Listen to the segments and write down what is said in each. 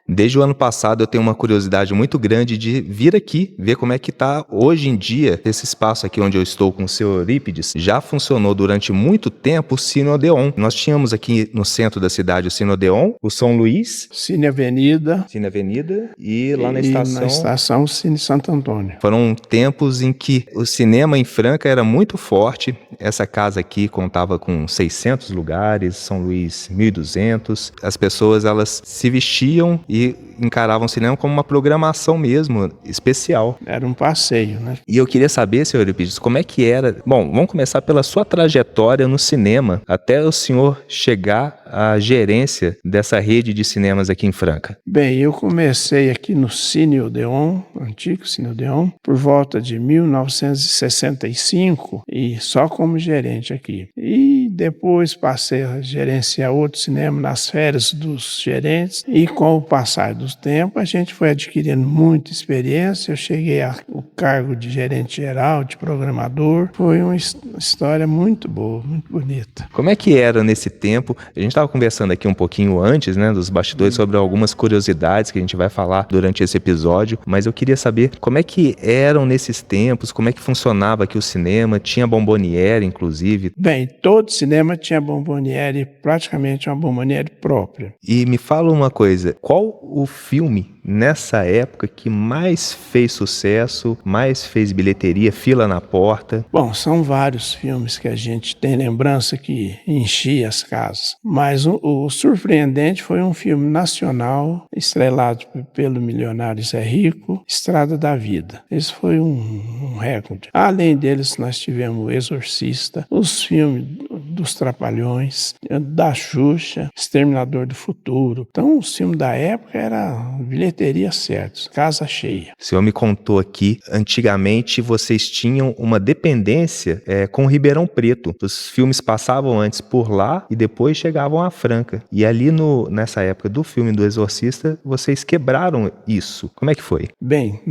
Desde o ano passado eu tenho uma curiosidade muito grande de vir aqui, ver como é que está hoje em dia esse espaço aqui onde eu estou com o seu Eurípides. Já funcionou durante muito tempo o Cine Odeon. Nós tínhamos aqui no centro da cidade o Cine Odeon, o São Luís, Cine Avenida Cine Avenida e lá na e na estação Cine Santo Antônio. Foram tempos em que o cinema em Franca era muito forte. Essa casa aqui contava com 600 lugares, São Luís 1.200. As pessoas elas se vestiam e encaravam o cinema como uma programação mesmo, especial. Era um passeio, né? E eu queria saber, senhor Eurípides, como é que era... Bom, vamos começar pela sua trajetória no cinema, até o senhor chegar à gerência dessa rede de cinemas aqui em Franca. Bem, eu comecei aqui no Cine Odeon, antigo Cine Odeon, por volta de 1965 e só como gerente aqui. E depois passei a gerenciar outro cinema nas férias dos gerentes e com o passar do tempo a gente foi adquirindo muita experiência. Eu cheguei ao cargo de gerente geral, de programador. Foi uma história muito boa, muito bonita. Como é que era nesse tempo? A gente estava conversando aqui um pouquinho antes, né, dos bastidores, sobre algumas curiosidades que a gente vai falar durante esse episódio, mas eu queria saber como é que eram nesses tempos, como é que funcionava aqui o cinema, tinha bomboniere, inclusive. Bem, todo cinema tinha bomboniere, praticamente uma bomboniere própria. E me fala uma coisa, qual o filme nessa época que mais fez sucesso, mais fez bilheteria, fila na porta? Bom, são vários filmes que a gente tem lembrança que enchia as casas, mas o surpreendente foi um filme nacional, estrelado pelo milionário Zé Rico, Estrada da Vida. Esse foi um recorde. Além deles, nós tivemos O Exorcista, os filmes dos Trapalhões, da Xuxa, Exterminador do Futuro. Então, o filme da época era bilheteria certa, casa cheia. O senhor me contou aqui, antigamente vocês tinham uma dependência com Ribeirão Preto. Os filmes passavam antes por lá e depois chegavam a Franca. E ali nessa época do filme do Exorcista, vocês quebraram isso. Como é que foi? Bem,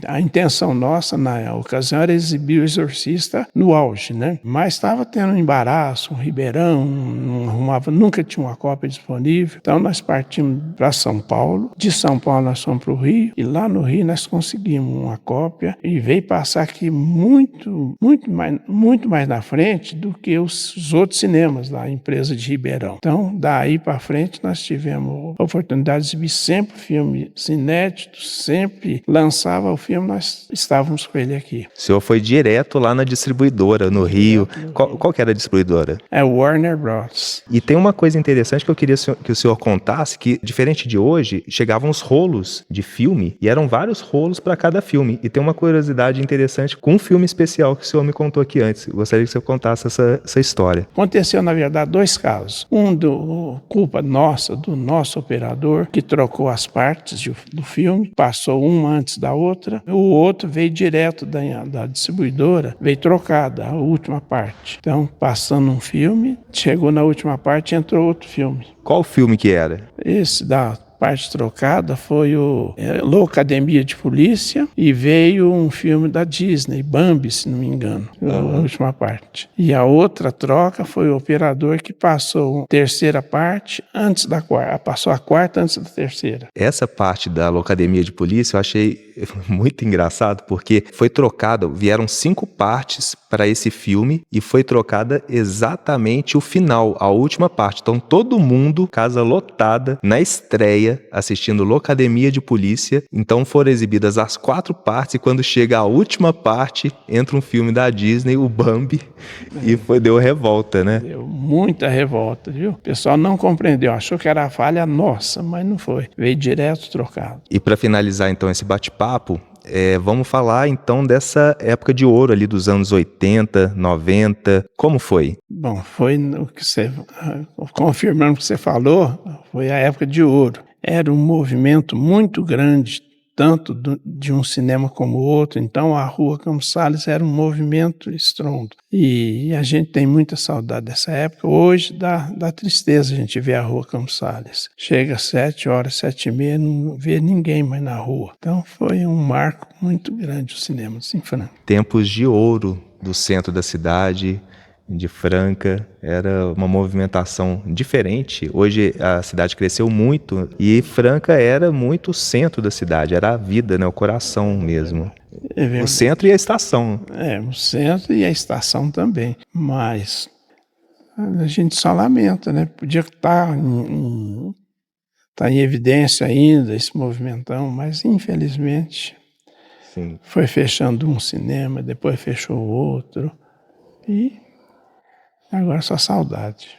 a intenção nossa na ocasião era exibir o Exorcista no auge, né? Mas estava tendo um embaraço, um Ribeirão, não arrumava, nunca tinha uma cópia disponível. Então nós partimos para São Paulo. De São Paulo nós fomos para o Rio e lá no Rio nós conseguimos uma cópia e veio passar aqui muito mais na frente do que os outros cinemas da empresa de Ribeirão. Então, daí para frente nós tivemos a oportunidade de exibir sempre filmes inéditos, sempre lançava o filme, nós estávamos com ele aqui. O senhor foi direto lá na distribuidora, no Rio. Qual que era a distribuidora? É Warner Bros. E tem uma coisa interessante que eu queria que o senhor contasse, que diferente de hoje, chegavam os rolos de filme e eram vários rolos para cada filme. E tem uma curiosidade interessante com um filme especial que o senhor me contou aqui antes. Eu gostaria que o senhor contasse essa história. Aconteceu, na verdade, dois casos. Culpa nossa, do nosso operador, que trocou as partes do filme, passou uma antes da outra. O outro veio direto da distribuidora, veio trocada a última parte. Então, passando um filme, chegou na última parte e entrou outro filme. Qual filme que era? Esse da parte trocada foi o Loucademia de Polícia e veio um filme da Disney, Bambi, se não me engano, a última parte. E a outra troca foi o operador que passou a terceira parte antes da quarta, passou a quarta antes da terceira. Essa parte da Loucademia de Polícia eu achei muito engraçado, porque foi trocada, vieram 5 partes para esse filme e foi trocada exatamente o final, a última parte. Então todo mundo, casa lotada, na estreia, assistindo Loucademia de Polícia. Então foram exibidas as 4 partes e quando chega a última parte, entra um filme da Disney, o Bambi, e deu revolta, né? Deu muita revolta, viu? O pessoal não compreendeu, achou que era falha nossa, mas não foi. Veio direto trocado. E para finalizar então esse bate-papo, vamos falar então dessa época de ouro ali dos anos 80, 90, como foi? Bom, foi o que confirmando o que você falou, foi a época de ouro. Era um movimento muito grande, tanto de um cinema como o outro. Então a Rua Campos Sales era um movimento estrondo. E a gente tem muita saudade dessa época. Hoje dá tristeza a gente ver a Rua Campos Sales. Chega às 7 horas, 7h30, não vê ninguém mais na rua. Então foi um marco muito grande o cinema em Franca. Tempos de ouro do centro da cidade, de Franca, era uma movimentação diferente. Hoje a cidade cresceu muito e Franca era muito o centro da cidade, era a vida, né, o coração mesmo. É O verdade. centro e a estação. O centro e a estação também. Mas a gente só lamenta, né? Podia estar em evidência ainda esse movimentão, mas infelizmente Sim. foi fechando um cinema, depois fechou o outro. E agora só saudade.